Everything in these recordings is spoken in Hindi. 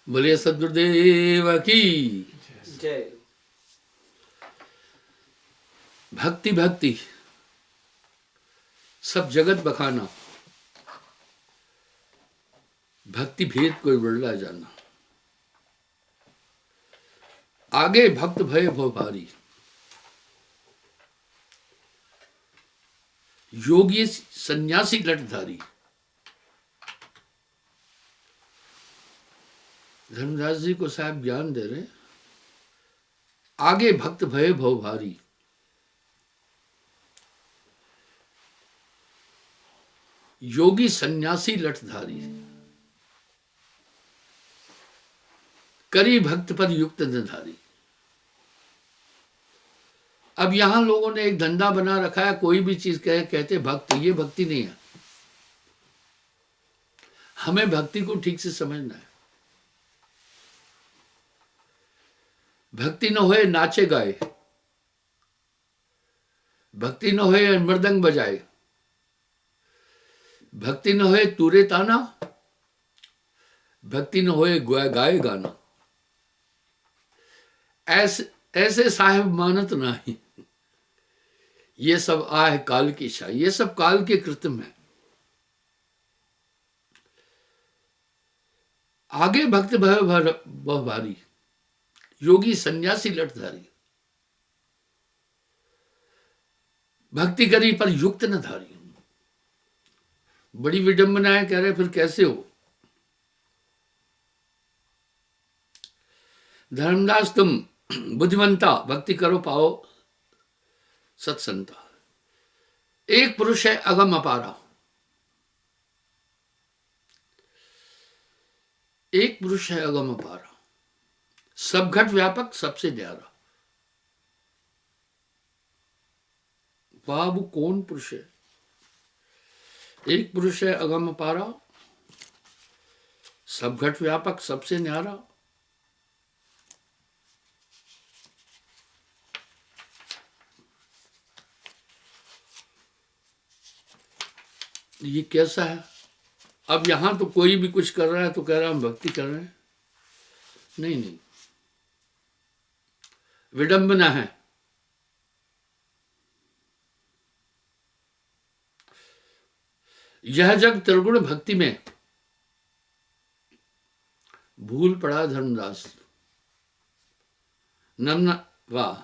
बोलिए सद्गुरुदेव की जय। भक्ति भक्ति सब जगत बखाना, भक्ति भेद कोई बदला जाना। आगे भक्त भय भव भारी, योगी सन्यासी लटधारी। धर्मदास जी को साहब ज्ञान दे रहे, आगे भक्त भय भव भारी, योगी सन्यासी लटधारी, करी भक्त पर युक्त निर्धारी। अब यहां लोगों ने एक धंधा बना रखा है, कोई भी चीज कहते भक्त, ये भक्ति नहीं है। हमें भक्ति को ठीक से समझना है। भक्ति न होए नाचे गाए, भक्ति न होए मृदंग बजाए, भक्ति न होए तूरे ताना, भक्ति न होए गाए गाना। ऐसे साहेब मानत नहीं, ये सब आह काल की शाह, ये सब काल के कृत्रिम है। आगे भक्त भय भारी, योगी सन्यासी लटधारी, भक्ति करी पर युक्त न धारी। बड़ी विडंबना है। कह रहे फिर कैसे हो? धर्मदास तुम बुद्धिमंता, भक्ति करो पाओ सत्संता। एक पुरुष है अगम अपारा, एक पुरुष है अगम अपारा, सब घट व्यापक सबसे न्यारा। बाबू कौन पुरुष है? एक पुरुष है अगम अपारा, सब घट व्यापक सबसे न्यारा। ये कैसा है? अब यहां तो कोई भी कुछ कर रहा है तो कह रहा हम भक्ति कर रहे हैं। नहीं नहीं, विडंबना है। यह जग त्रिगुण भक्ति में भूल पड़ा धर्मदास। नम वाह,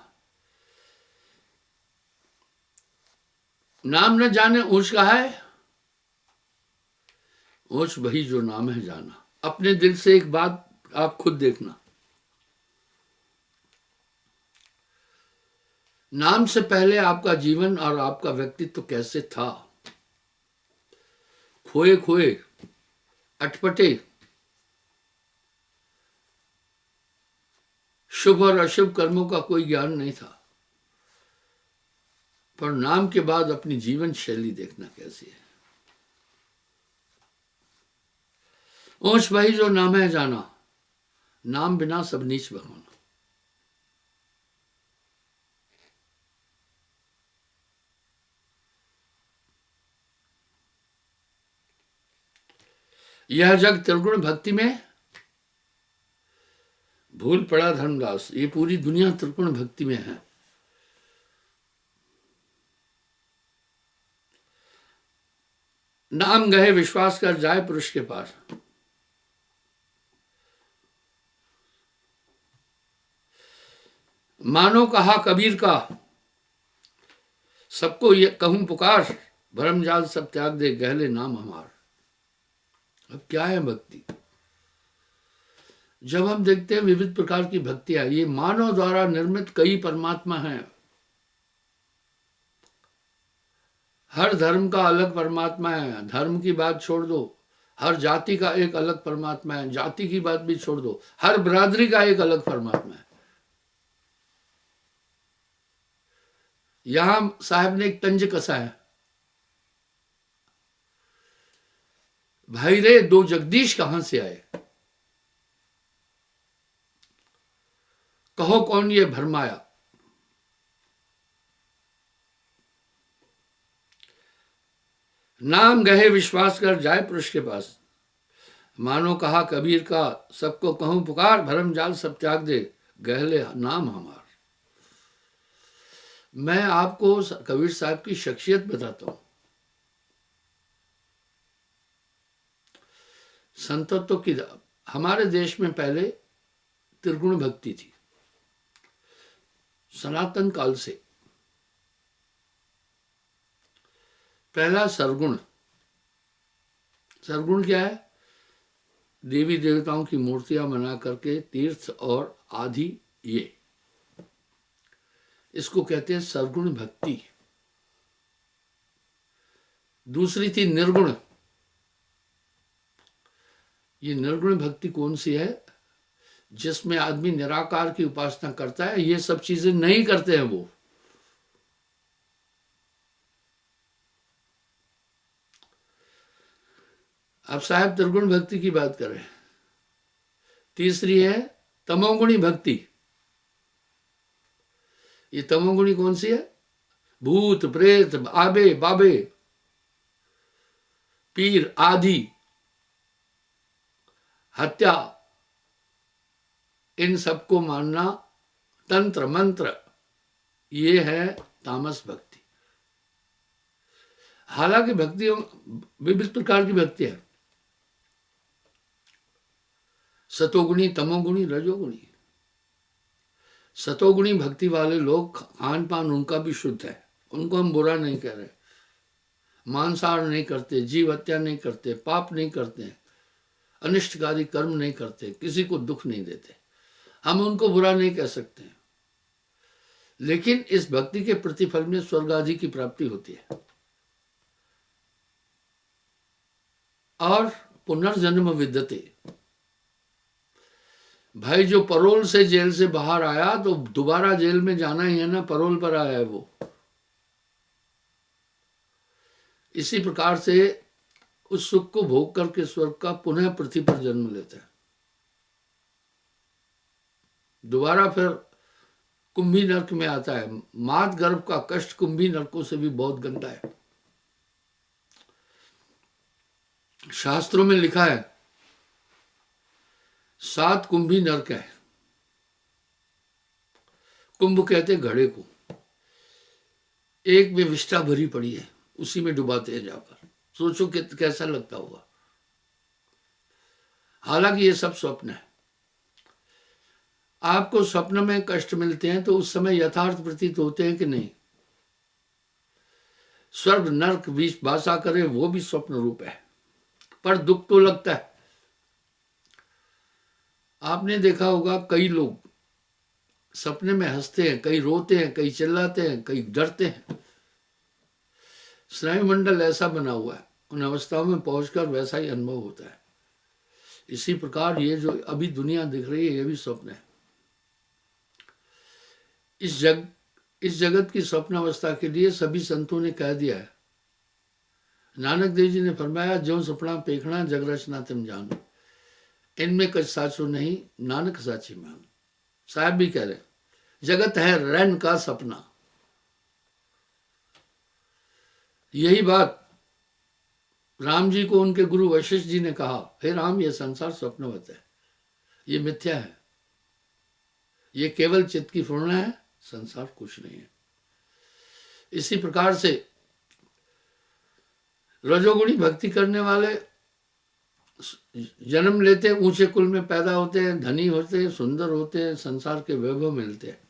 नाम न जाने ऊंच का है, ऊंच वही जो नाम है जाना। अपने दिल से एक बात आप खुद देखना, नाम से पहले आपका जीवन और आपका व्यक्तित्व कैसे था? खोए खोए, अटपटे, शुभ और अशुभ कर्मों का कोई ज्ञान नहीं था। पर नाम के बाद अपनी जीवन शैली देखना कैसी है। ऊंच वही जो नाम है जाना, नाम बिना सब नीच बहाना। यह जग त्रिगुण भक्ति में भूल पड़ा धर्मदास। ये पूरी दुनिया त्रिगुण भक्ति में है। नाम गए विश्वास कर जाए पुरुष के पास। मानो कहा कबीर का, सबको ये कहूं पुकार, भरम जाल सब त्याग दे गहले नाम हमार। अब क्या है भक्ति? जब हम देखते हैं विविध प्रकार की भक्तियां, ये मानव द्वारा निर्मित कई परमात्मा हैं। हर धर्म का अलग परमात्मा है। धर्म की बात छोड़ दो, हर जाति का एक अलग परमात्मा है। जाति की बात भी छोड़ दो, हर बिरादरी का एक अलग परमात्मा है। यहां साहब ने एक तंज कसा है, भाई रे दो जगदीश कहां से आए, कहो कौन ये भरमाया। नाम गहे विश्वास कर जाए पुरुष के पास। मानो कहा कबीर का, सबको कहूं पुकार, भरम जाल सब त्याग दे, गहले नाम हमार। मैं आपको कबीर साहब की शख्सियत बताता हूं। संतत्व की हमारे देश में पहले त्रिगुण भक्ति थी, सनातन काल से। पहला सरगुण। सरगुण क्या है? देवी देवताओं की मूर्तियां बना करके तीर्थ और आदि, ये इसको कहते हैं सरगुण भक्ति। दूसरी थी निर्गुण। ये निर्गुण भक्ति कौन सी है? जिसमें आदमी निराकार की उपासना करता है, ये सब चीजें नहीं करते हैं वो। अब साहब त्रिगुण भक्ति की बात करें। तीसरी है तमोगुणी भक्ति। ये तमोगुणी कौन सी है? भूत प्रेत, आबे बाबे, पीर आदि, हत्या, इन सबको मानना, तंत्र मंत्र, ये है तामस भक्ति। हालांकि भक्ति विविध प्रकार की भक्ति है, सतोगुणी, तमोगुणी, रजोगुणी। सतोगुणी भक्ति वाले लोग, खान पान उनका भी शुद्ध है, उनको हम बुरा नहीं कह रहे। मांसाहार नहीं करते, जीव हत्या नहीं करते, पाप नहीं करते, अनिष्टकारी कर्म नहीं करते, किसी को दुख नहीं देते, हम उनको बुरा नहीं कह सकते। लेकिन इस भक्ति के प्रतिफल में स्वर्ग आदि की प्राप्ति होती है और पुनर्जन्म विद्यते। भाई जो परोल से जेल से बाहर आया तो दोबारा जेल में जाना ही है ना, परोल पर आया है वो। इसी प्रकार से उस सुख को भोग करके स्वर्ग का पुनः पृथ्वी पर जन्म लेता है। दोबारा फिर कुंभी नरक में आता है। मात गर्भ का कष्ट कुंभी नरकों से भी बहुत गंदा है। शास्त्रों में लिखा है 7 कुंभी नरक है। कुंभ कहते घड़े को, एक में विष्ठा भरी पड़ी है, उसी में डुबाते हैं जाकर। सोचो कि कैसा लगता होगा। हालांकि ये सब स्वप्न है। आपको स्वप्न में कष्ट मिलते हैं तो उस समय यथार्थ प्रतीत होते हैं कि नहीं? स्वर्ग नरक बीच भाषा करे वो भी स्वप्न रूप है, पर दुख तो लगता है। आपने देखा होगा कई लोग सपने में हंसते हैं, कई रोते हैं, कई चिल्लाते हैं, कई डरते हैं। स्नायुमंडल ऐसा बना हुआ है, उन अवस्थाओं में पहुंचकर वैसा ही अनुभव होता है। इसी प्रकार ये जो अभी दुनिया दिख रही है, ये भी स्वप्न है। इस जगत की स्वप्न अवस्था के लिए सभी संतों ने कह दिया है। नानक देव जी ने फरमाया, जो सपना पेखना जग रचना तुम जानो, इनमें कुछ साचो नहीं, नानक साची मान। साहब भी कह रहे, जगत है रैन का सपना। यही बात राम जी को उनके गुरु वशिष्ठ जी ने कहा, हे राम, ये संसार स्वप्नवत है, ये मिथ्या है, ये केवल चित्त की फुर्ना है, संसार कुछ नहीं है। इसी प्रकार से रजोगुणी भक्ति करने वाले जन्म लेते हैं, ऊंचे कुल में पैदा होते हैं, धनी होते हैं, सुंदर होते हैं, संसार के वैभव मिलते हैं।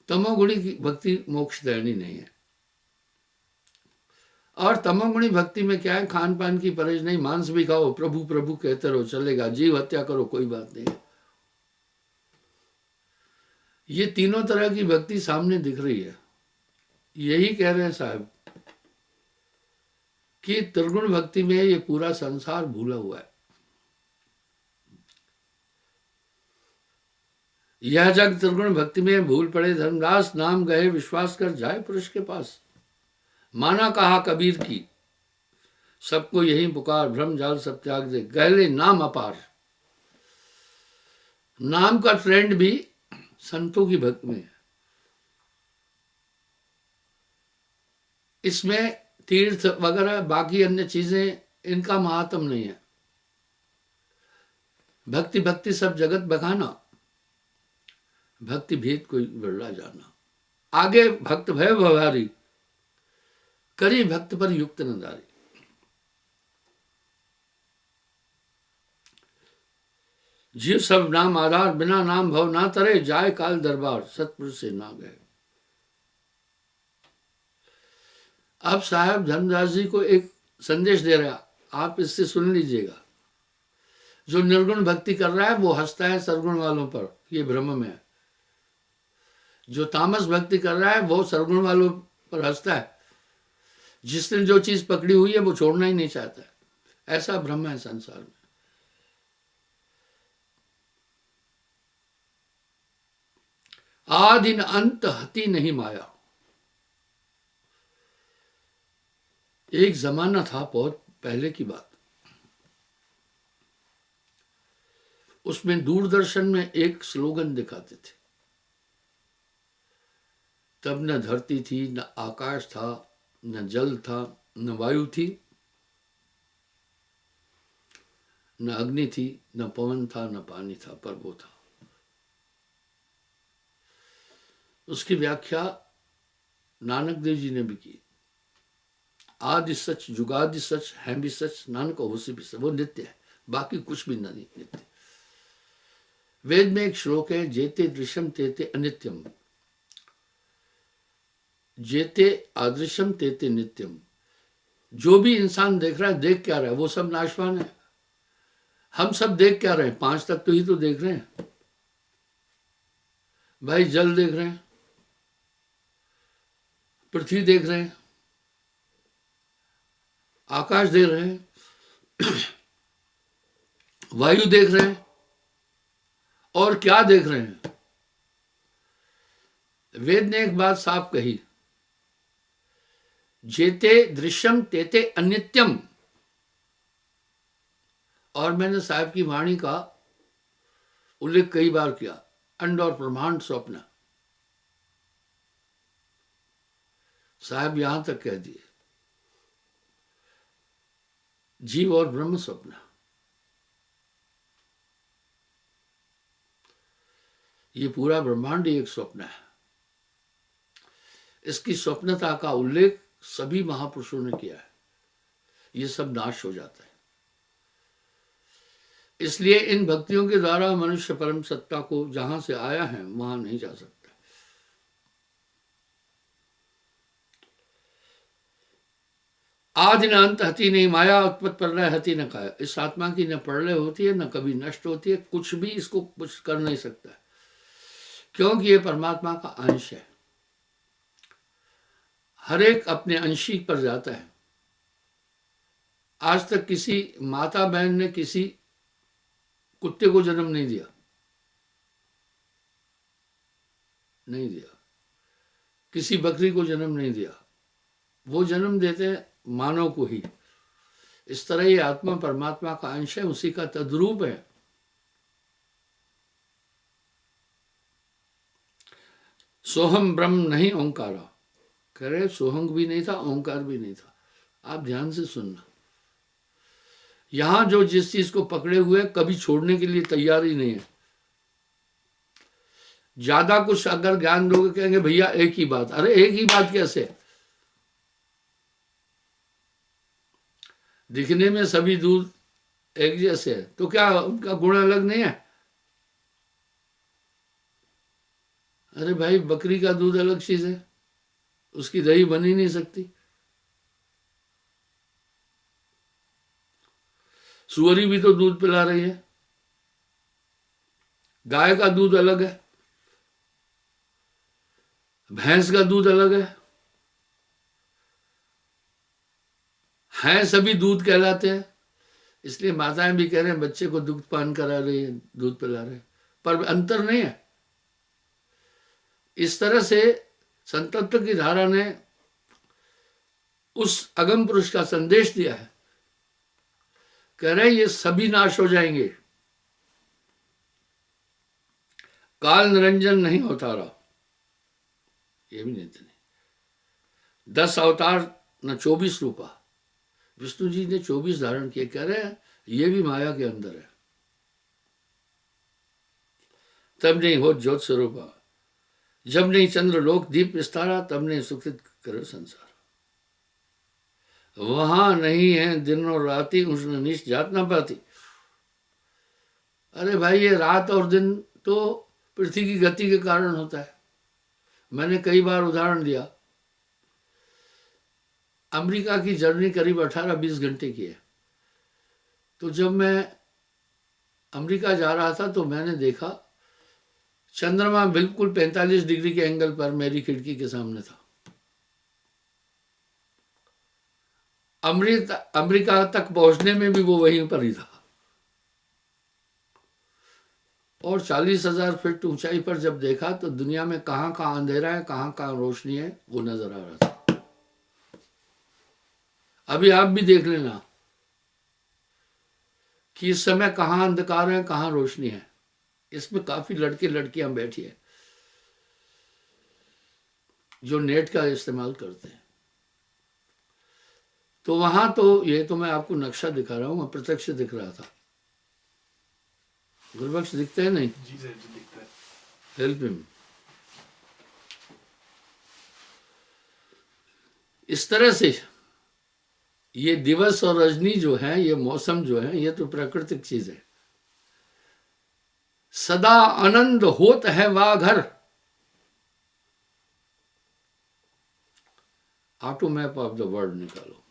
तमोगुणी की भक्ति मोक्षदायिनी नहीं है। और तमोगुणी भक्ति में क्या है? खान पान की परहेज नहीं, मांस भी खाओ, प्रभु प्रभु कहते रहो, चलेगा। जीव हत्या करो, कोई बात नहीं है। ये तीनों तरह की भक्ति सामने दिख रही है। यही कह रहे हैं साहब कि त्रिगुण भक्ति में ये पूरा संसार भूला हुआ है। यह जग त्रिगुण भक्ति में भूल पड़े धर्मदास, नाम गए विश्वास कर जाए पुरुष के पास। माना कहा कबीर की, सबको यही पुकार, भ्रम जाल सब त्याग दे, गहले नाम अपार। नाम का ट्रेंड भी संतों की भक्ति में है। इसमें तीर्थ वगैरह बाकी अन्य चीजें इनका महात्म नहीं है। भक्ति भक्ति सब जगत बखाना, भक्ति भेद कोई बिरला जाना। आगे भक्त भय भवारी, करी भक्त पर युक्त नदारी। जीव सब नाम आधार, बिना नाम भव ना तरे, जाय काल दरबार सतपुरुष से ना गए। अब साहब धर्मदास जी को एक संदेश दे रहा, आप इससे सुन लीजिएगा। जो निर्गुण भक्ति कर रहा है वो हंसता है सरगुण वालों पर, ये भ्रम में है। जो तामस भक्ति कर रहा है वो सरगुण वालों पर हंसता है। जिसने जो चीज पकड़ी हुई है वो छोड़ना ही नहीं चाहता है। ऐसा भ्रम है संसार में। आदि न अंत हति नहीं माया। एक जमाना था, बहुत पहले की बात, उसमें दूरदर्शन में एक स्लोगन दिखाते थे। तब न धरती थी, न आकाश था, न जल था, न वायु थी, न अग्नि थी, न पवन था, न पानी था, पर वो था। उसकी व्याख्या नानक देव जी ने भी की। आदि सच, जुगादि सच, है भी सच, नानक होसी भी सच। वो नित्य है, बाकी कुछ भी नहीं नित्य। वेद में एक श्लोक है, जेते दृश्यम तेते अनित्यम, जेते आदृश्यम तेते नित्यम। जो भी इंसान देख रहा है, देख क्या रहा है? वो सब नाशवान है। हम सब देख क्या रहे हैं? 5 तत्व ही तो देख रहे हैं भाई। जल देख रहे हैं, पृथ्वी देख रहे हैं, आकाश देख रहे हैं, वायु देख रहे हैं, और क्या देख रहे हैं? वेद ने एक बात साफ कही, जेते दृश्यम तेते अनित्यम। और मैंने साहब की वाणी का उल्लेख कई बार किया, अंड और ब्रह्मांड स्वप्न। साहब यहां तक कह दिए, जीव और ब्रह्म स्वप्न। ये पूरा ब्रह्मांड ही एक स्वप्न है। इसकी स्वप्नता का उल्लेख सभी महापुरुषों ने किया है। ये सब नाश हो जाता है। इसलिए इन भक्तियों के द्वारा मनुष्य परम सत्ता को जहां से आया है वहां नहीं जा सकता। आदि न अंत हति नहीं माया, उत्पत्ति प्रलय हति न काया। इस आत्मा की न प्रलय होती है, न कभी नष्ट होती है। कुछ भी इसको कुछ कर नहीं सकता, क्योंकि ये परमात्मा का अंश है। हर एक अपने अंशी पर जाता है। आज तक किसी माता बहन ने किसी कुत्ते को जन्म नहीं दिया, नहीं दिया। किसी बकरी को जन्म नहीं दिया। वो जन्म देते हैं मानव को ही। इस तरह ये आत्मा परमात्मा का अंश है, उसी का तद्रूप है। सोहम ब्रह्म नहीं ओंकारा। कह रहे सोहंग भी नहीं था, ओंकार भी नहीं था। आप ध्यान से सुनना। यहां जो जिस चीज को पकड़े हुए कभी छोड़ने के लिए तैयार ही नहीं है। ज्यादा कुछ अगर ज्ञान दोगे कहेंगे भैया एक ही बात। अरे एक ही बात कैसे? दिखने में सभी दूध एक जैसे है, तो क्या उनका गुण अलग नहीं है? अरे भाई, बकरी का दूध अलग चीज है, उसकी दही बन ही नहीं सकती। सुअरी भी तो दूध पिला रही है। गाय का दूध अलग है, भैंस का दूध अलग है सभी दूध कहलाते हैं। इसलिए माताएं भी कह रहे हैं बच्चे को दूध पान करा रही है, दूध पिला रहे हैं, पर अंतर नहीं है। इस तरह से संतत्व की धारा ने उस अगम पुरुष का संदेश दिया है। कह रहे ये सभी नाश हो जाएंगे, काल निरंजन नहीं होता रहा। ये भी नहीं। 10 अवतार न 24 रूपा, विष्णु जी ने 24 धारण किए, कह रहे हैं ये भी माया के अंदर है। तब नहीं हो ज्योत स्वरूपा, जब नहीं चंद्र लोक दीप विस्तारा, तब नहीं सुखित करो संसार। वहां नहीं है दिन और राती, उष्ण नीच जात ना पाती। अरे भाई, ये रात और दिन तो पृथ्वी की गति के कारण होता है। मैंने कई बार उदाहरण दिया, अमेरिका की जर्नी करीब 18-20 घंटे की है। तो जब मैं अमेरिका जा रहा था तो मैंने देखा चंद्रमा बिल्कुल 45 डिग्री के एंगल पर मेरी खिड़की के सामने था। अमेरिका तक पहुंचने में भी वो वहीं पर ही था। और 40,000 फीट ऊंचाई पर जब देखा तो दुनिया में कहां कहां अंधेरा है, कहां कहां रोशनी है, वो नजर आ रहा था। अभी आप भी देख लेना कि इस समय कहां अंधकार है, कहां रोशनी है। इसमें काफी लड़के लड़कियां बैठी है जो नेट का इस्तेमाल करते हैं। तो वहां तो ये तो मैं आपको नक्शा दिखा रहा हूं, प्रत्यक्ष दिख रहा था। गुरुबख्श दिखते हैं नहीं? जी सर जी दिखता है। Help him. इस तरह से ये दिवस और रजनी जो है, ये मौसम जो है, ये तो प्राकृतिक चीज है। सदा आनंद होत है वा घर, auto map of the world निकालो।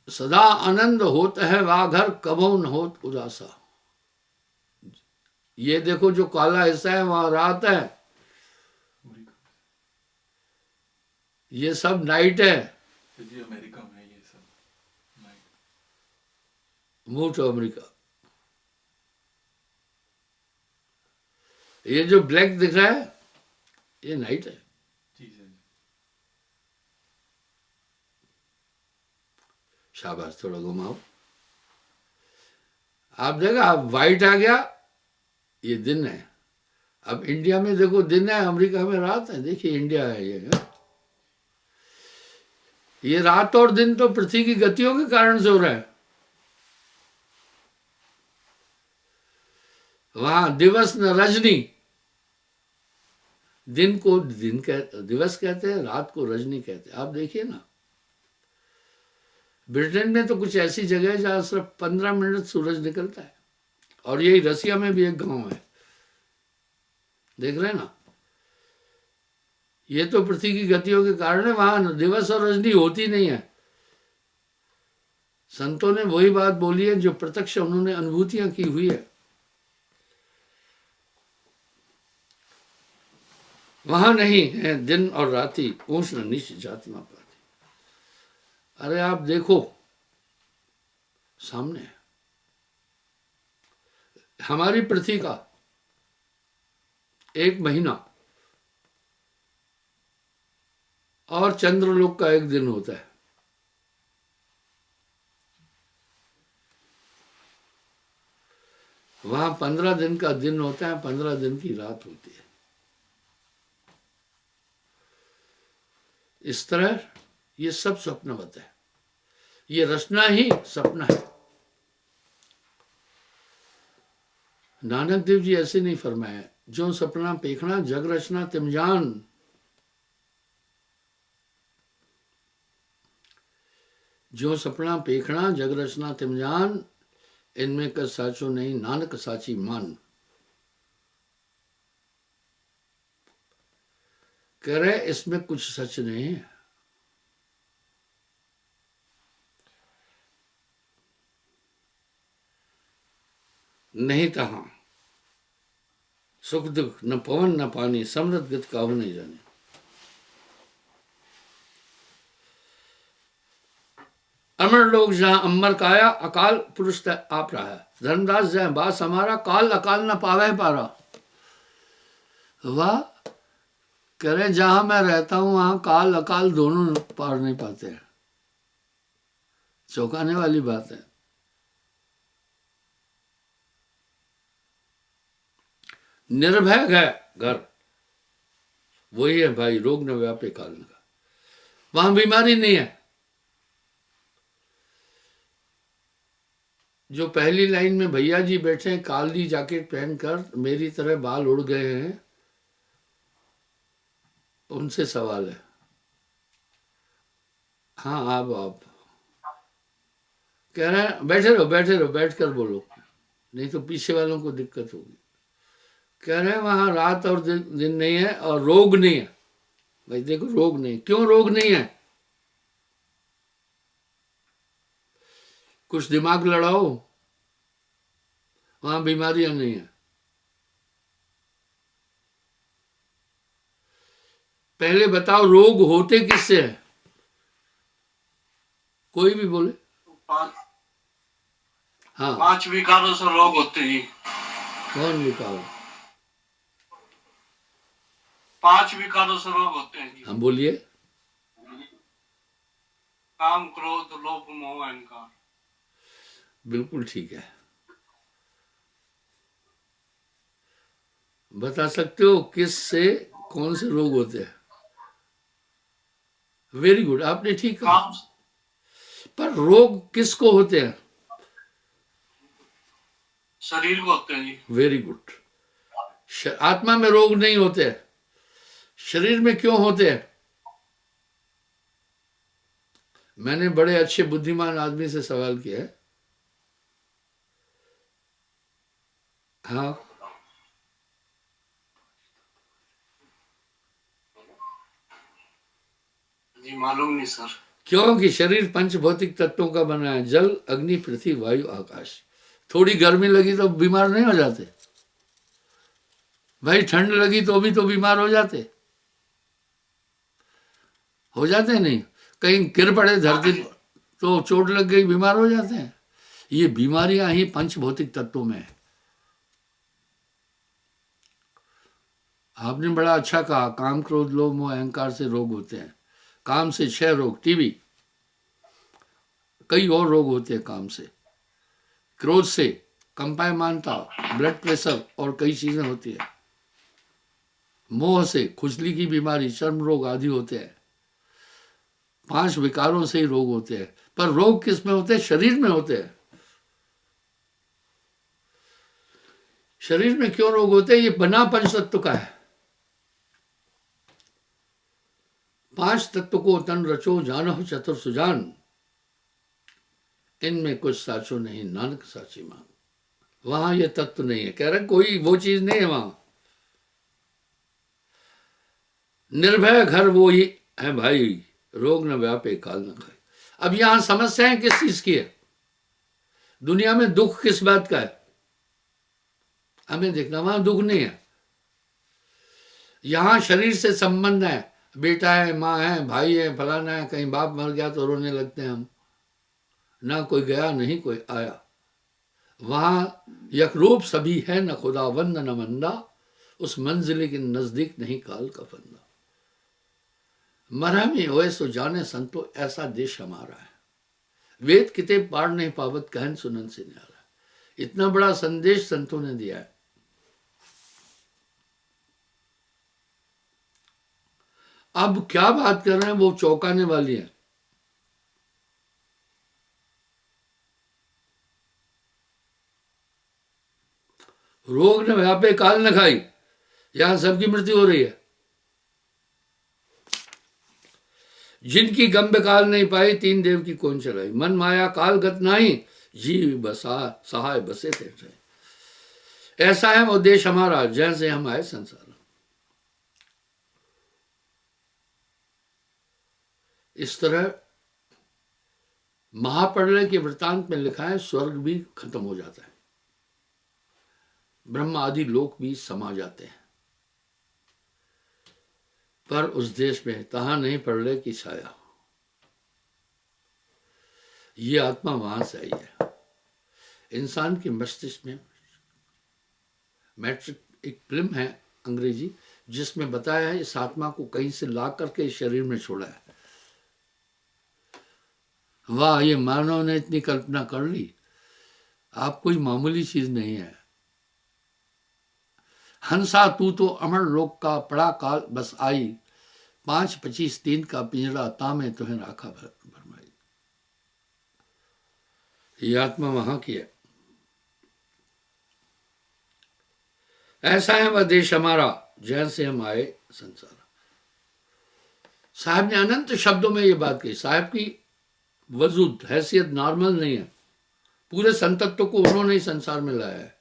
सदा आनंद होत है वा घर, कभो न होत उदासा। ये देखो जो काला हिस्सा है वहां रात है, ये सब नाइट है। जी अमेरिका में ये सब नाइट। Move to America. ये जो ब्लैक दिख रहा है ये नाइट है। जी सर। शाबाश, थोड़ा घुमाओ। आप देखा, अब व्हाइट आ गया, ये दिन है। अब इंडिया में देखो दिन है, अमेरिका में रात है। देखिए इंडिया है ये रात और दिन तो पृथ्वी की गतियों के कारण से हो रहा है। वहां दिवस न रजनी, दिन को दिवस कहते हैं, रात को रजनी कहते हैं। आप देखिए ना, ब्रिटेन में तो कुछ ऐसी जगह है जहां सिर्फ 15 मिनट सूरज निकलता है। और यही रसिया में भी एक गांव है, देख रहे हैं ना। ये तो पृथ्वी की गतियों के कारण है, वहां दिवस और रजनी होती नहीं है। संतों ने वही बात बोली है जो प्रत्यक्ष उन्होंने अनुभूतियां की हुई है। वहां नहीं है दिन और राति, उष्ण नीच जात ना पाती। अरे आप देखो सामने हमारी पृथ्वी का एक महीना और चंद्रलोक का एक दिन होता है। वहां 15 दिन का दिन होता है, 15 दिन की रात होती है। इस तरह ये सब स्वप्नवत है। ये रचना ही सपना है। नानक देव जी ऐसे नहीं फरमाया, जो सपना पेखना जग रचना तिम जान। जो सपना पेखना जग रचना तिम जान, इनमें का साचो नहीं नानक साची मान। कह रहे इसमें कुछ सच नहीं है। नहीं तहां सुख दुख, न पवन न पानी, समृद्ध गत काहू नहीं जाने। अमर लोग जहां अमर काया, अकाल पुरुष तय आप रहा है। धर्मदास जय बास हमारा, काल अकाल न पावे पारा। वाह, कह रहे जहां मैं रहता हूं वहां काल अकाल दोनों पार नहीं पाते हैं। चौंकाने वाली बात है। निर्भय घर वही है भाई, रोग न व्यापे काल का। वहां बीमारी नहीं है। जो पहली लाइन में भैया जी बैठे हैं काली जैकेट पहनकर, मेरी तरह बाल उड़ गए हैं, उनसे सवाल है। हाँ आप कह रहे हैं बैठे रहो बैठे रहो, बैठ कर बोलो, नहीं तो पीछे वालों को दिक्कत होगी। कह रहे हैं वहां रात और दिन नहीं है और रोग नहीं है। भाई देखो रोग नहीं, क्यों रोग नहीं है? कुछ दिमाग लड़ाओ, वहां बीमारियां नहीं है। पहले बताओ रोग होते किससे है? कोई भी बोले। पांच हाँ 5 विकारों से रोग होते हैं जी। कौन विकार? 5 विकारों से रोग होते हैं जी। हम बोलिए। काम, क्रोध, लोभ, मोह, अहंकार। बिल्कुल ठीक है। बता सकते हो किस से कौन से रोग होते हैं? वेरी गुड, आपने ठीक कहा। काम पर रोग किसको होते हैं? शरीर को होते हैं जी। Very good. आत्मा में रोग नहीं होते, शरीर में क्यों होते हैं? मैंने बड़े अच्छे बुद्धिमान आदमी से सवाल किया है। हाँ जी मालूम नहीं सर। क्योंकि शरीर पंच भौतिक तत्वों का बना है, जल अग्नि पृथ्वी वायु आकाश। थोड़ी गर्मी लगी तो बीमार नहीं हो जाते? भाई ठंड लगी तो भी तो बीमार हो जाते नहीं? कहीं गिर पड़े धरती पर तो चोट लग गई, बीमार हो जाते हैं। ये बीमारियां ही पंच भौतिक तत्वों में है। आपने बड़ा अच्छा कहा, काम क्रोध लोभ मोह अहंकार से रोग होते हैं। काम से 6 रोग, टीबी, कई और रोग होते हैं काम से। क्रोध से कंपायमानता, ब्लड प्रेशर और कई चीजें होती है। मोह से खुजली की बीमारी, चर्म रोग आदि होते हैं। 5 विकारों से ही रोग होते हैं। पर रोग किस में होते हैं? शरीर में होते हैं। शरीर में क्यों रोग होते हैं? ये बना पंच तत्व का है। 5 तत्व को तन रचो, जानो चतुर सुजान, इनमें कुछ साचो नहीं, नानक साची मान। वहां ये तत्व नहीं है। कह रहे कोई वो चीज नहीं है वहां। निर्भय घर वो ही है भाई, रोग न व्यापे काल न खाए। अब यहां समस्याएं किस चीज की है? दुनिया में दुख किस बात का है? हमें देखना, वहां दुख नहीं है। यहां शरीर से संबंध है, बेटा है, माँ है, भाई है, फलाना है। कहीं बाप मर गया तो रोने लगते हैं हम, ना कोई गया नहीं कोई आया। वहां यकरूप सभी है, न खुदावंद न मंदा, उस मंजिल के नजदीक नहीं काल का फंदा। मरहमी होए सो जाने संतो, ऐसा देश हमारा है। वेद किते पार नहीं पावत, कहन सुनन से न्यारा। इतना बड़ा संदेश संतों ने दिया है। अब क्या बात कर रहे हैं वो चौंकाने वाली है। रोग न व्यापे काल न खाई, यहां सबकी मृत्यु हो रही है। जिनकी गंभ काल नहीं पाई, 3 देव की कौन चलाई। मन माया काल गत नाही, जीव बसा सहाय बसे थे। ऐसा है वो देश हमारा, जैसे हम आए संसार। इस तरह महाप्रलय के वृतांत में लिखा है, स्वर्ग भी खत्म हो जाता है, ब्रह्म आदि लोक भी समा जाते हैं, पर उस देश में तहां नहीं प्रलय की छाया। ये आत्मा वहां से आई है। इंसान के मस्तिष्क में मैट्रिक एक फिल्म है अंग्रेजी, जिसमें बताया है इस आत्मा को कहीं से ला करके इस शरीर में छोड़ा है। वाह, ये मानव ने इतनी कल्पना कर ली। आप कोई मामूली चीज नहीं है। हंसा तू तो अमर लोक का पड़ा काल बस आई, 5-25 का पिंजरा तामे तुहे राखा भरमाई। ये आत्मा वहां की है। ऐसा है वह देश हमारा, जैसे हम आए संसार। साहब ने अनंत शब्दों में ये बात कही। साहब की वजूद हैसियत नॉर्मल नहीं है, पूरे संतत्व को उन्होंने ही संसार में लाया है।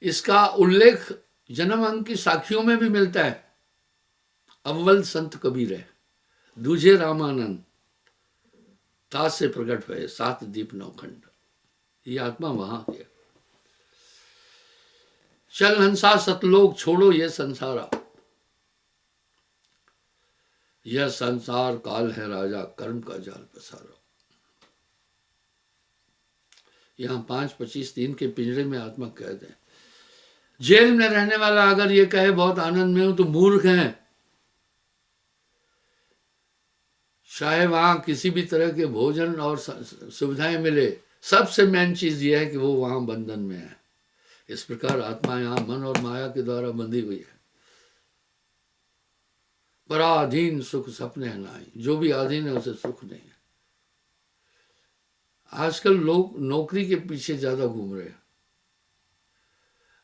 इसका उल्लेख जन्म अंग की साखियों में भी मिलता है। अव्वल संत कबीर है, दूजे रामानंद, तास से प्रकट हुए 7 दीप 9 खंड। ये आत्मा वहां की है। चल हंसा सतलोक छोड़ो ये संसारा, यह संसार काल है राजा कर्म का जाल पसारा। यहां 5-25 के पिंजरे में आत्मा कैद है। जेल में रहने वाला अगर ये कहे बहुत आनंद में हूं तो मूर्ख है। चाहे वहां किसी भी तरह के भोजन और सुविधाएं मिले, सबसे मेन चीज यह है कि वो वहां बंधन में है। इस प्रकार आत्मा यहां मन और माया के द्वारा बंधी हुई है। पराधीन सुख सपने है नाई, जो भी अधीन है उसे सुख नहीं है। आजकल लोग नौकरी के पीछे ज्यादा घूम रहे हैं।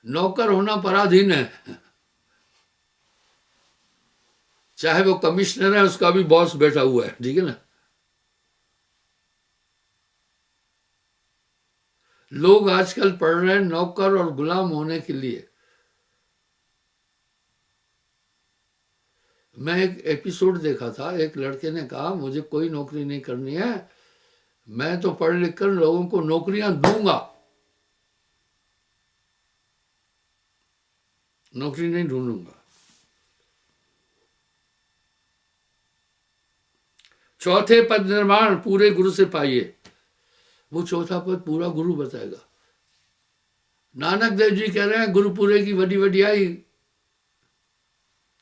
नौकर होना पराधीन है। चाहे वो कमिश्नर है, उसका भी बॉस बैठा हुआ है, ठीक है ना। लोग आजकल पढ़ रहे हैं नौकर और गुलाम होने के लिए। मैं एक एपिसोड देखा था, एक लड़के ने कहा मुझे कोई नौकरी नहीं करनी है, मैं तो पढ़ लिख कर लोगों को नौकरियां दूंगा, नौकरी नहीं ढूंढूंगा। चौथे पद निर्माण पूरे गुरु से पाइए। वो चौथा पद पूरा गुरु बताएगा। नानक देव जी कह रहे हैं गुरुपुरे की वडी वडियाई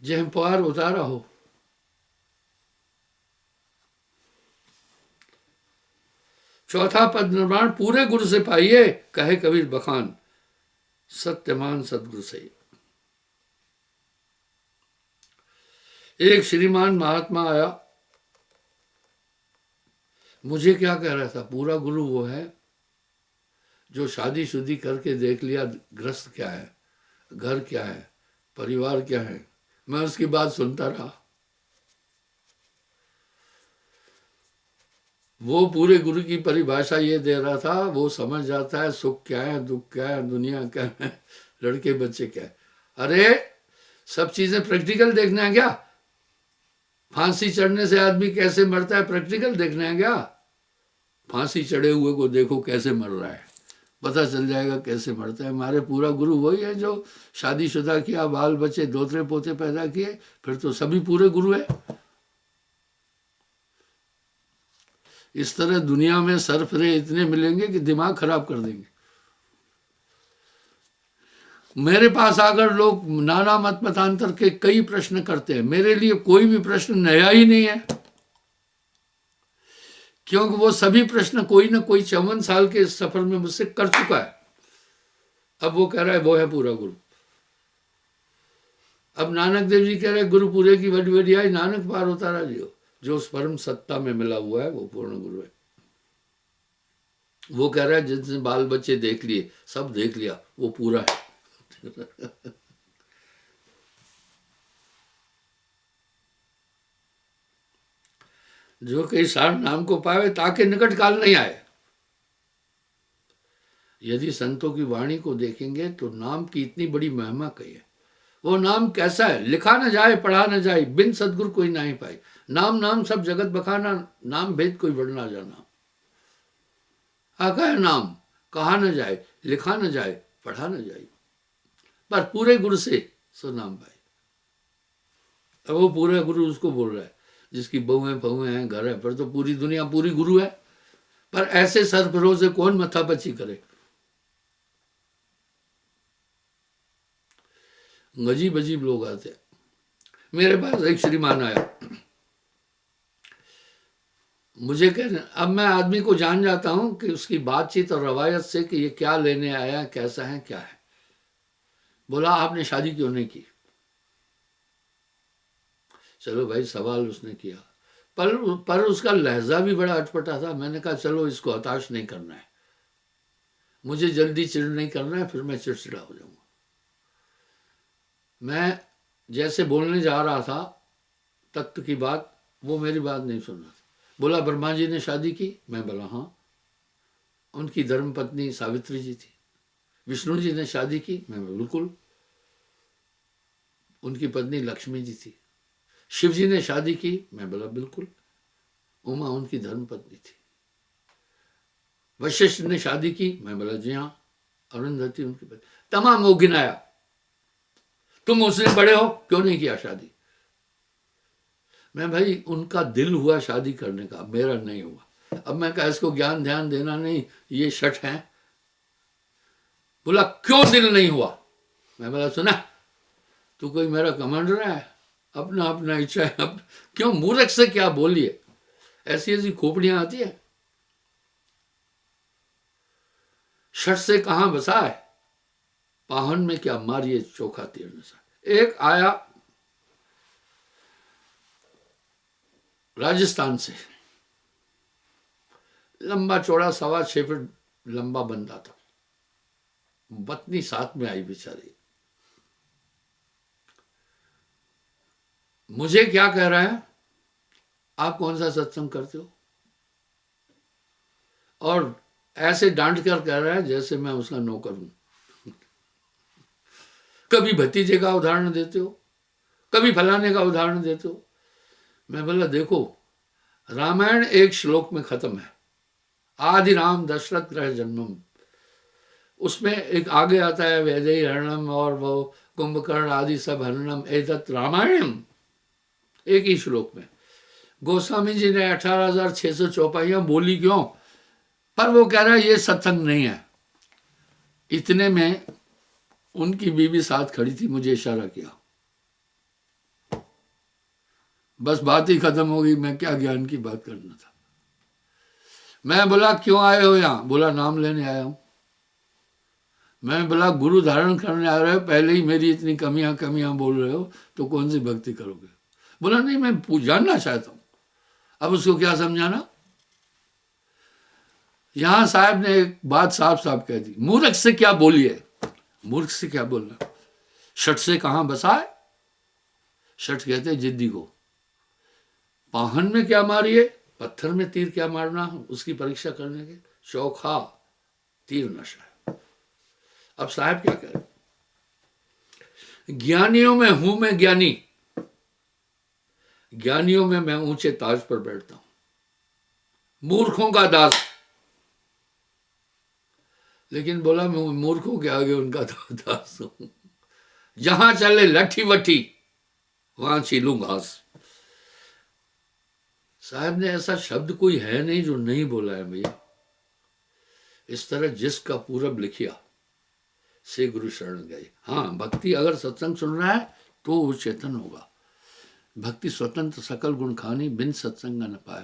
जे हम पार उतारा हो। चौथा पद निर्माण पूरे गुरु से पाइए, कहे कबीर बखान, सत्यमान सदगुरु से। एक श्रीमान महात्मा आया, मुझे क्या कह रहा था, पूरा गुरु वो है जो शादी शुदी करके देख लिया ग्रस्त क्या है, घर क्या है, परिवार क्या है। मैं उसकी बात सुनता रहा। वो पूरे गुरु की परिभाषा ये दे रहा था, वो समझ जाता है सुख क्या है, दुख क्या है, दुनिया क्या है, लड़के बच्चे क्या है। अरे सब चीजें प्रैक्टिकल देखना है क्या? फांसी चढ़ने से आदमी कैसे मरता है, प्रैक्टिकल देखना है क्या? फांसी चढ़े हुए को देखो कैसे मर रहा है, पता चल जाएगा कैसे मरता है। हमारे पूरा गुरु वही है जो शादीशुदा किया, बाल बच्चे दोतरे पोते पैदा किए, फिर तो सभी पूरे गुरु है। इस तरह दुनिया में सरफरे इतने मिलेंगे कि दिमाग खराब कर देंगे। मेरे पास आकर लोग नाना मत मतांतर के कई प्रश्न करते हैं, मेरे लिए कोई भी प्रश्न नया ही नहीं है, क्योंकि वो सभी प्रश्न कोई ना कोई 54 साल के इस सफर में मुझसे कर चुका है। अब वो कह रहा है वो है पूरा गुरु। अब नानक देव जी कह रहे हैं गुरु पूरे की वडी वडियाई नानक पार उतारा जियो। जो उस परम सत्ता में मिला हुआ है वो पूर्ण गुरु है। वो कह रहा है जिसने बाल बच्चे देख लिए, सब देख लिया, वो पूरा है। जो कई सार नाम को पावे ताके निकट काल नहीं आए। यदि संतों की वाणी को देखेंगे तो नाम की इतनी बड़ी महिमा कही है। वो नाम कैसा है, लिखा न जाए पढ़ा न जाए, बिन सदगुरु कोई नहीं पाए। नाम नाम सब जगत बखाना, नाम भेद कोई बढ़ ना जाना। आका है नाम, कहा न जाए, लिखा न जाए, पढ़ा न जाए, पर पूरे गुरु से सो नाम पाए। अब वो पूरे गुरु उसको बोल रहा है जिसकी बहुएं बहुएं हैं, घर है, पर तो पूरी दुनिया पूरी गुरु है। पर ऐसे सरफरों से कौन मथापची करे। अजीब अजीब लोग आते हैं। मेरे पास एक श्रीमान आया, मुझे कहने, अब मैं आदमी को जान जाता हूं कि उसकी बातचीत और रवायत से कि ये क्या लेने आया, कैसा है, क्या है। बोला आपने शादी क्यों नहीं की? चलो भाई, सवाल उसने किया, पर उसका लहजा भी बड़ा अटपटा था। मैंने कहा चलो इसको हताश नहीं करना है, मुझे जल्दी चिड़ नहीं करना है, फिर मैं चिड़चिड़ा हो जाऊंगा। मैं जैसे बोलने जा रहा था तत्व की बात, वो मेरी बात नहीं सुन रहा था। बोला ब्रह्मा जी ने शादी की? मैं बोला हाँ, उनकी धर्मपत्नी सावित्री जी थी। विष्णु जी ने शादी की? मैं बिल्कुल, उनकी पत्नी लक्ष्मी जी थी। शिव जी ने शादी की? मैं बोला बिल्कुल, उमा उनकी धर्मपत्नी थी। वशिष्ठ ने शादी की? मैं बोला जी हाँ, अरुंधति उनकी पत्नी। तमाम वो गिनाया। तुम उससे बड़े हो, क्यों नहीं किया शादी? मैं भाई, उनका दिल हुआ शादी करने का, मेरा नहीं हुआ। अब मैं कहा इसको ज्ञान ध्यान देना नहीं, ये शठ है। बोला क्यों दिल नहीं हुआ? मैं बोला सुना, तू कोई मेरा कमांडर है? अपना अपना इच्छा है। अब क्यों मूर्ख से क्या बोलिए, ऐसी ऐसी खोपड़ियां आती है। शठ से कहां बसा है, पाहन में क्या मारिए चोखा तीर नशा। एक आया राजस्थान से, लंबा चौड़ा 6.25 फीट लंबा बंदा था, पत्नी साथ में आई बेचारी। मुझे क्या कह रहा है, आप कौन सा सत्संग करते हो? और ऐसे डांट कर कह रहा है जैसे मैं उसका नौकर हूं। कभी भतीजे का उदाहरण देते हो, कभी फलाने का उदाहरण देते हो। मैं बोला देखो, रामायण एक श्लोक में खत्म है, आदि राम दशरथ ग्रह जन्मम। उसमें एक आगे आता है वैदेही हरणम और वो कुंभकर्ण आदि सब हरणम एतत् रामायणम, एक ही श्लोक में। गोस्वामी जी ने 18,600 चौपाइयां बोली क्यों? पर वो कह रहा है ये सत्संग नहीं है। इतने में उनकी बीवी साथ खड़ी थी, मुझे इशारा किया, बस बात ही खत्म हो गई। मैं क्या ज्ञान की बात करना था। मैं बोला क्यों आए हो यहां? बोला नाम लेने आया हूं। मैं बोला गुरु धारण करने आ रहे हो, पहले ही मेरी इतनी कमियां बोल रहे हो, तो कौन सी भक्ति करोगे? बोला नहीं, मैं जानना चाहता हूं। अब उसको क्या समझाना? यहां साहब ने एक बात साफ साफ कह दी, मूर्ख से क्या बोलिए, मूर्ख से क्या बोलना। शठ से कहां बसा है? शठ कहते हैं जिद्दी को। पाहन में क्या मारिए, पत्थर में तीर क्या मारना, उसकी परीक्षा करने के चौखा तीर नशा है। अब साहब क्या करें? ज्ञानियों में हूं मैं ज्ञानी, ज्ञानियों में मैं ऊंचे ताज पर बैठता हूं, मूर्खों का दास। लेकिन बोला मैं मूर्खों के आगे उनका दास हूं, जहां चले लठी वठी वहां छीलूं घास। साहब ने ऐसा शब्द कोई है नहीं जो नहीं बोला है भैया। इस तरह जिसका पूरब लिखिया से गुरु शरण गए। हाँ, भक्ति अगर सत्संग सुन रहा है तो वो चेतन होगा। भक्ति स्वतंत्र सकल गुण खानी, बिन सत्संग न पाए।